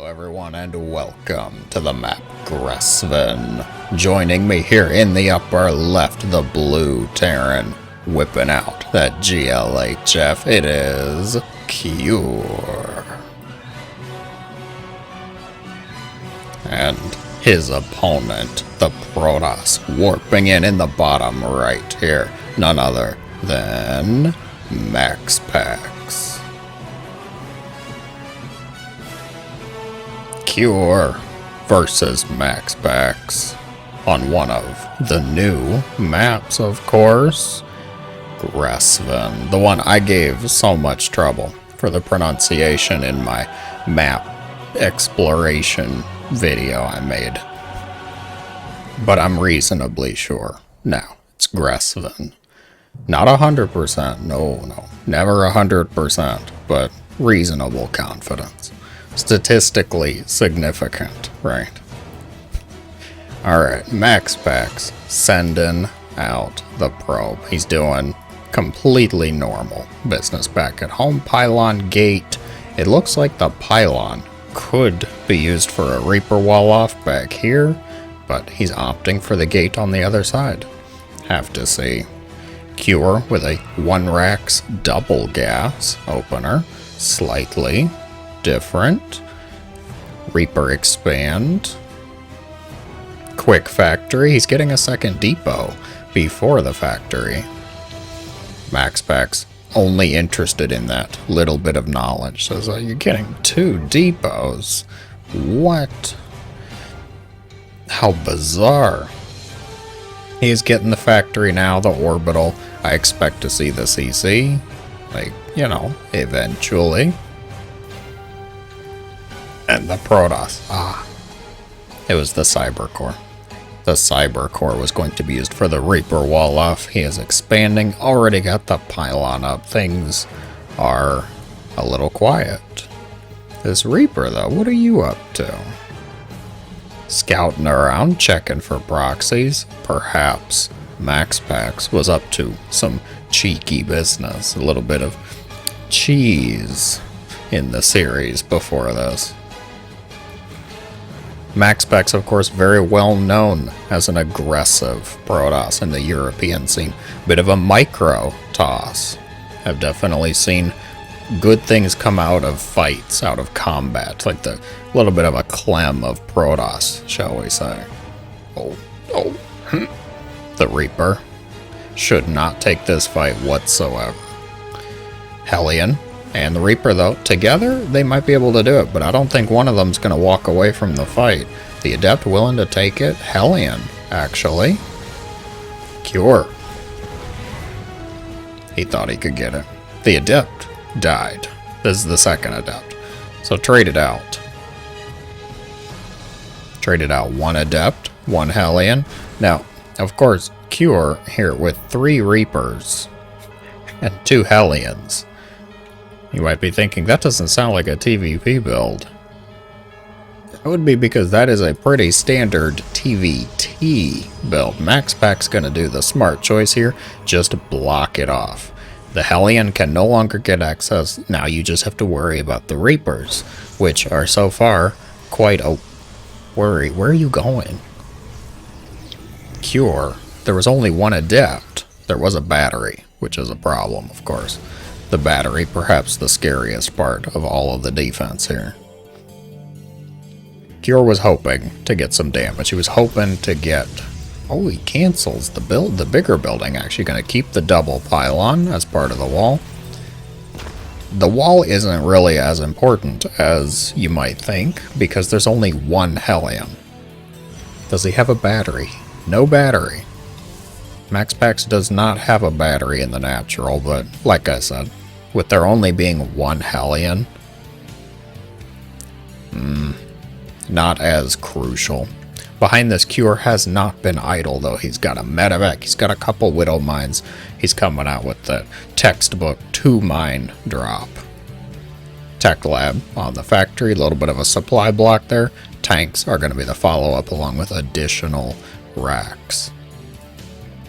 everyone, and welcome to the map Gressven. Joining me here in the upper left, the blue Terran, whipping out that GLHF, it is Cure. And his opponent, the Protoss, warping in the bottom right here, none other than MaxPax. Cure versus MaxPax on one of the new maps, of course, Gressven, the one I gave so much trouble for the pronunciation in my map exploration video I made. But I'm reasonably sure now it's Gressven. Not 100%, no, never 100%, but reasonable confidence. Statistically significant, right? Alright, MaxPax sending out the probe. He's doing completely normal business back at home. Pylon gate. It looks like the pylon could be used for a Reaper wall off back here, but he's opting for the gate on the other side. Have to see. Cure with a 1-Rax double gas opener. Slightly different. Reaper expand. Quick factory. He's getting a second depot before the factory. MaxPax only interested in that little bit of knowledge. Says, you're getting 2 depots. What? How bizarre. He's getting the factory now, the orbital. I expect to see the CC. Like, you know, eventually. And the Protoss. It was the Cyber Core. The Cyber Core was going to be used for the Reaper wall off. He is expanding. Already got the pylon up. Things are a little quiet. This Reaper, though, what are you up to? Scouting around, checking for proxies. Perhaps MaxPax was up to some cheeky business. A little bit of cheese in the series before this. MaxPax, of course, very well known as an aggressive Protoss in the European scene. Bit of a micro toss. I've definitely seen good things come out of fights, out of combat. Like the little bit of a Clem of Protoss, shall we say. The Reaper should not take this fight whatsoever. Hellion and the Reaper, though, together, they might be able to do it, but I don't think one of them's going to walk away from the fight. The Adept willing to take it? Hellion, actually. Cure. He thought he could get it. The Adept died. This is the second Adept. So trade it out. Traded out 1 Adept, 1 Hellion. Now, of course, Cure here with 3 Reapers and 2 Hellions. You might be thinking, that doesn't sound like a TvP build. It would be because that is a pretty standard TvT build. MaxPax's going to do the smart choice here, just block it off. The Hellion can no longer get access. Now you just have to worry about the Reapers, which are so far quite a worry. Where are you going? Cure. There was only 1 Adept. There was a battery, which is a problem, of course. The battery, perhaps the scariest part of all of the defense here. Cure was hoping to get some damage. He was hoping to get... Oh, he cancels the build. The bigger building actually going to keep the double pylon as part of the wall. The wall isn't really as important as you might think, because there's only 1 Hellion. Does he have a battery? No battery. MaxPax does not have a battery in the natural, but like I said, with there only being 1 Hellion, not as crucial. Behind this, Cure has not been idle, though. He's got a medevac, he's got a couple Widow mines. He's coming out with the textbook 2-mine drop. Tech lab on the factory, a little bit of a supply block there. Tanks are going to be the follow-up along with additional racks.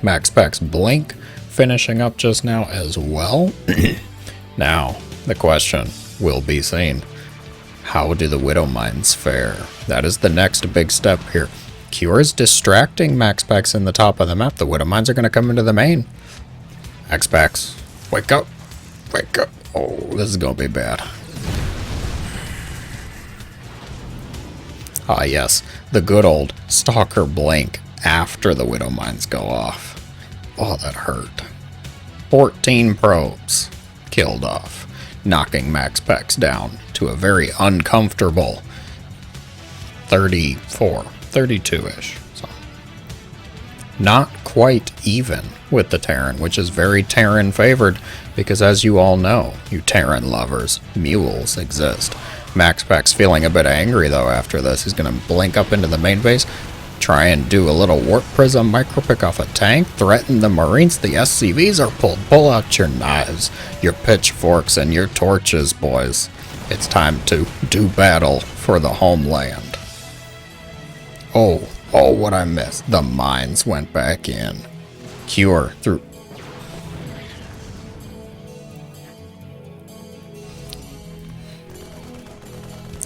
MaxPax Blink finishing up just now as well. Now, the question will be seen. How do the Widow Mines fare? That is the next big step here. Cure is distracting MaxPax in the top of the map. The Widow Mines are going to come into the main. MaxPax, wake up. Wake up. Oh, this is going to be bad. Ah, yes. The good old Stalker blink after the Widow Mines go off. Oh, that hurt. 14 probes killed off, knocking MaxPax down to a very uncomfortable 34, 32-ish. So, not quite even with the Terran, which is very Terran favored, because as you all know, you Terran lovers, mules exist. MaxPax feeling a bit angry though after this. He's going to blink up into the main base, try and do a little warp prism micropick off a tank, threaten the Marines. The SCVs are pulled. Pull out your knives, your pitchforks, and your torches, boys. It's time to do battle for the homeland. Oh, what I missed. The mines went back in. Cure through.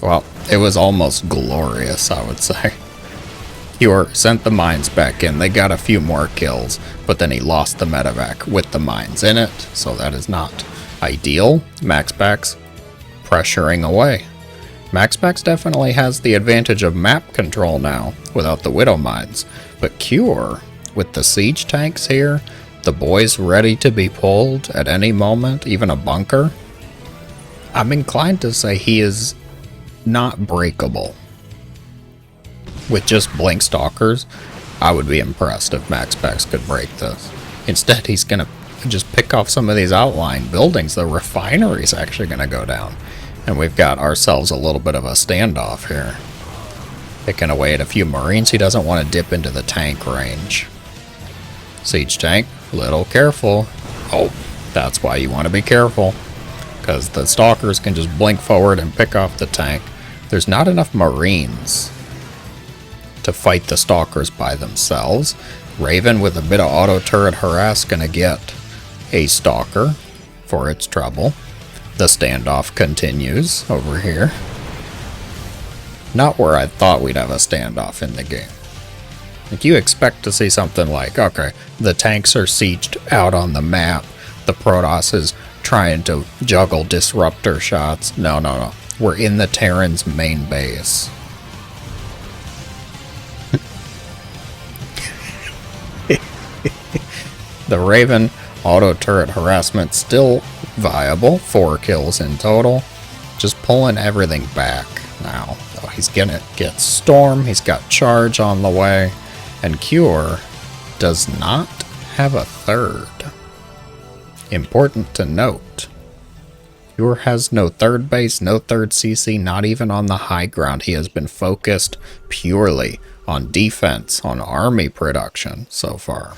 Well, it was almost glorious, I would say. Cure sent the mines back in. They got a few more kills, but then he lost the medevac with the mines in it, so that is not ideal. MaxPax pressuring away. MaxPax definitely has the advantage of map control now without the Widow Mines, but Cure, with the siege tanks here, the boys ready to be pulled at any moment, even a bunker, I'm inclined to say he is not breakable. With just blink stalkers, I would be impressed if MaxPax could break this. Instead, he's going to just pick off some of these outlying buildings. The refinery's actually going to go down. And we've got ourselves a little bit of a standoff here. Picking away at a few Marines. He doesn't want to dip into the tank range. Siege tank, little careful. Oh, that's why you want to be careful. Because the stalkers can just blink forward and pick off the tank. There's not enough Marines to fight the stalkers by themselves. Raven with a bit of auto turret harass gonna get a stalker for its trouble. The standoff continues over here. Not where I thought we'd have a standoff in the game. Like, you expect to see something like, okay, the tanks are sieged out on the map. The Protoss is trying to juggle disruptor shots. No. We're in the Terran's main base. The Raven auto turret harassment still viable. 4 kills in total. Just pulling everything back now. So he's gonna get Storm. He's got Charge on the way. And Cure does not have a third. Important to note. Cure has no third base, no third CC, not even on the high ground. He has been focused purely on defense, on army production so far.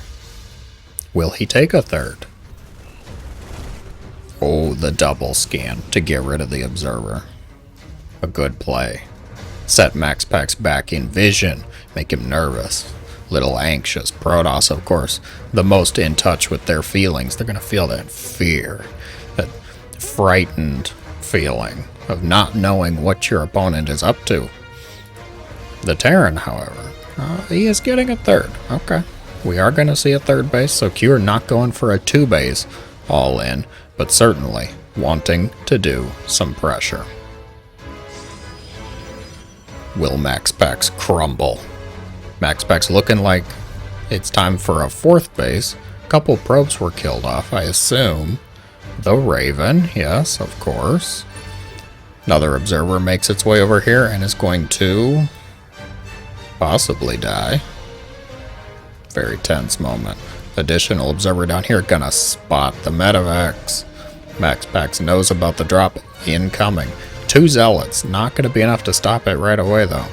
Will he take a third? Oh, the double scan to get rid of the observer. A good play. Set MaxPax back in vision, make him nervous. Little anxious. Protoss, of course, the most in touch with their feelings. They're going to feel that fear, that frightened feeling of not knowing what your opponent is up to. The Terran, however, he is getting a third. Okay. We are going to see a third base, so Cure not going for a 2 base all in, but certainly wanting to do some pressure. Will MaxPax crumble? MaxPax looking like it's time for a 4th base. A couple probes were killed off, I assume. The Raven, yes, of course. Another observer makes its way over here and is going to possibly die. Very tense moment. Additional observer down here gonna spot the medevacs. MaxPax knows about the drop incoming. 2 zealots, not gonna be enough to stop it right away though.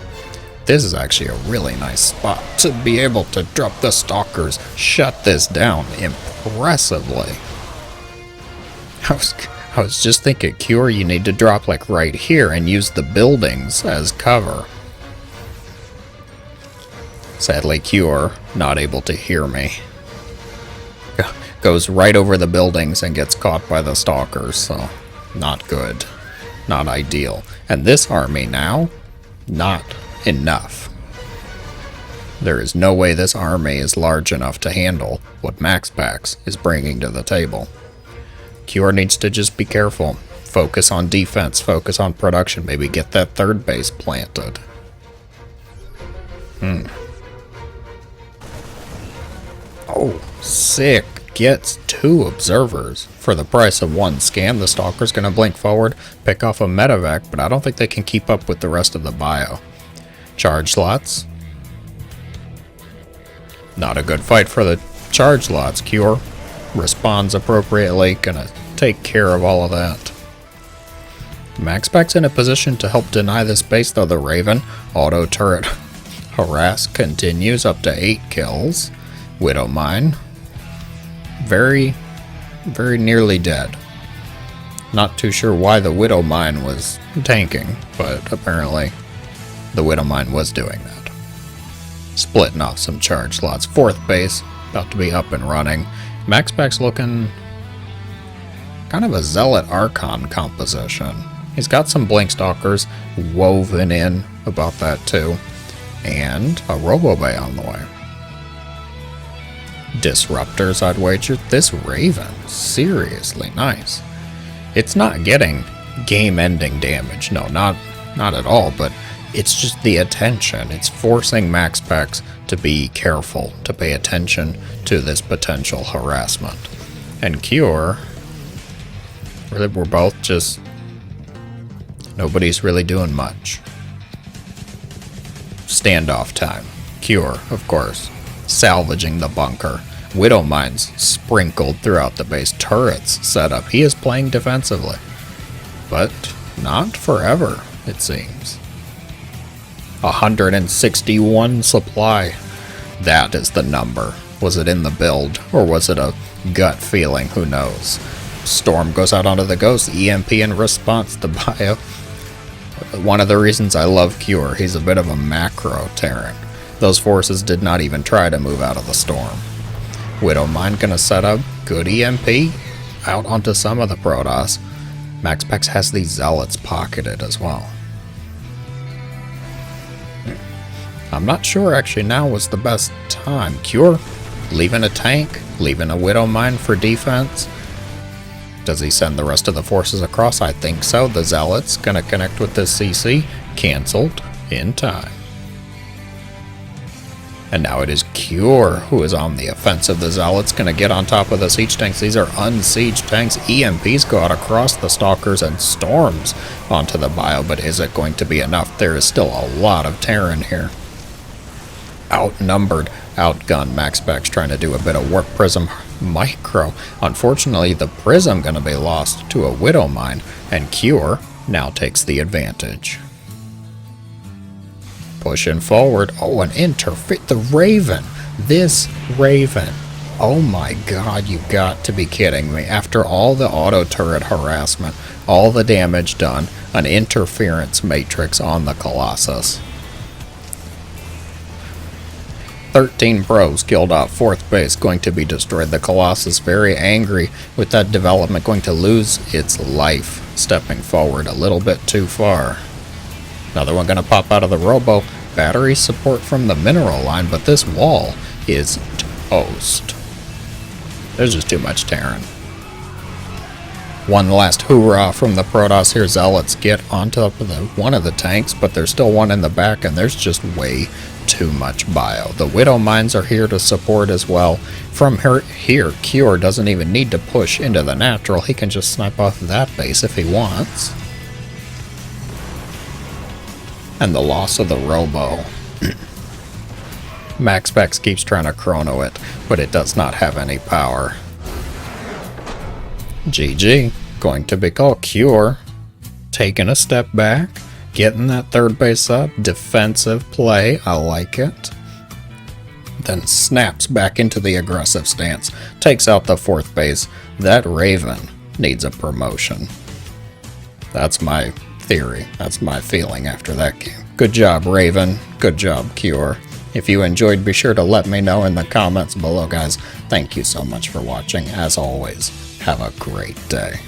This is actually a really nice spot to be able to drop the stalkers, shut this down impressively. I was just thinking, Cure, you need to drop like right here and use the buildings as cover. Sadly, Cure, not able to hear me. Goes right over the buildings and gets caught by the stalkers, so not good. not ideal. And this army now, not enough. There is no way this army is large enough to handle what MaxPax is bringing to the table. QR needs to just be careful. Focus on defense, focus on production, maybe get that third base planted. Oh, sick. Gets 2 observers. For the price of 1 scan, the Stalker's going to blink forward, pick off a medevac, but I don't think they can keep up with the rest of the bio. Charge slots. Not a good fight for the charge slots. Cure responds appropriately, gonna take care of all of that. MaxPax in a position to help deny this base, though. The Raven auto turret harass continues up to 8 kills. Widow Mine very nearly dead. Not too sure why the Widow Mine was tanking, but apparently the Widow Mine was doing that. Splitting off some charge slots. 4th base about to be up and running. MaxPax looking kind of a Zealot Archon composition. He's got some Blink Stalkers woven in about that too. And a Robo-Bay on the way. Disruptors, I'd wager. This Raven, seriously nice. It's not getting game-ending damage. No, not at all, but it's just the attention. It's forcing MaxPax to be careful, to pay attention to this potential harassment. And Cure, we're both just... nobody's really doing much. Standoff time. Cure, of course, salvaging the bunker. Widow Mines sprinkled throughout the base. Turrets set up. He is playing defensively. But not forever, it seems. 161 supply. That is the number. Was it in the build, or was it a gut feeling? Who knows? Storm goes out onto the Ghost. EMP in response to bio. One of the reasons I love Cure, he's a bit of a macro Terran. Those forces did not even try to move out of the storm. Widow Mine gonna set up. Good EMP. Out onto some of the Protoss. MaxPax has these Zealots pocketed as well. I'm not sure actually now was the best time. Cure, leaving a tank, leaving a Widow Mine for defense. Does he send the rest of the forces across? I think so. The Zealots gonna connect with this CC. Cancelled in time. And now it is Cure who is on the offensive. The Zealots gonna get on top of the siege tanks. These are unsieged tanks. EMPs go out across the Stalkers and storms onto the bio, but is it going to be enough? There is still a lot of Terran here. Outnumbered, outgunned. MaxPax trying to do a bit of Warp Prism Micro. Unfortunately, the Prism gonna be lost to a Widow Mine, and Cure now takes the advantage. Pushing forward. Oh, an interfit. The Raven. This Raven. Oh my god, you got to be kidding me. After all the auto turret harassment, all the damage done, an interference matrix on the Colossus. 13 pros killed off 4th base, going to be destroyed. The Colossus very angry with that development, going to lose its life, stepping forward a little bit too far. Another one going to pop out of the Robo. Battery support from the mineral line, but this wall is toast. There's just too much Terran. One last hoorah from the Protoss here. Zealots get on top of one of the tanks, but there's still one in the back, and there's just way too much bio. The Widow Mines are here to support as well. From here, Cure doesn't even need to push into the natural. He can just snipe off that base if he wants. And the loss of the Robo. MaxPax keeps trying to chrono it, but it does not have any power. GG. Going to be called. Cure taking a step back, getting that 3rd base up. Defensive play, I like it. Then snaps back into the aggressive stance, takes out the 4th base. That Raven needs a promotion. That's my theory. That's my feeling after that game. Good job, Raven. Good job, Cure. If you enjoyed, be sure to let me know in the comments below, guys. Thank you so much for watching. As always, have a great day.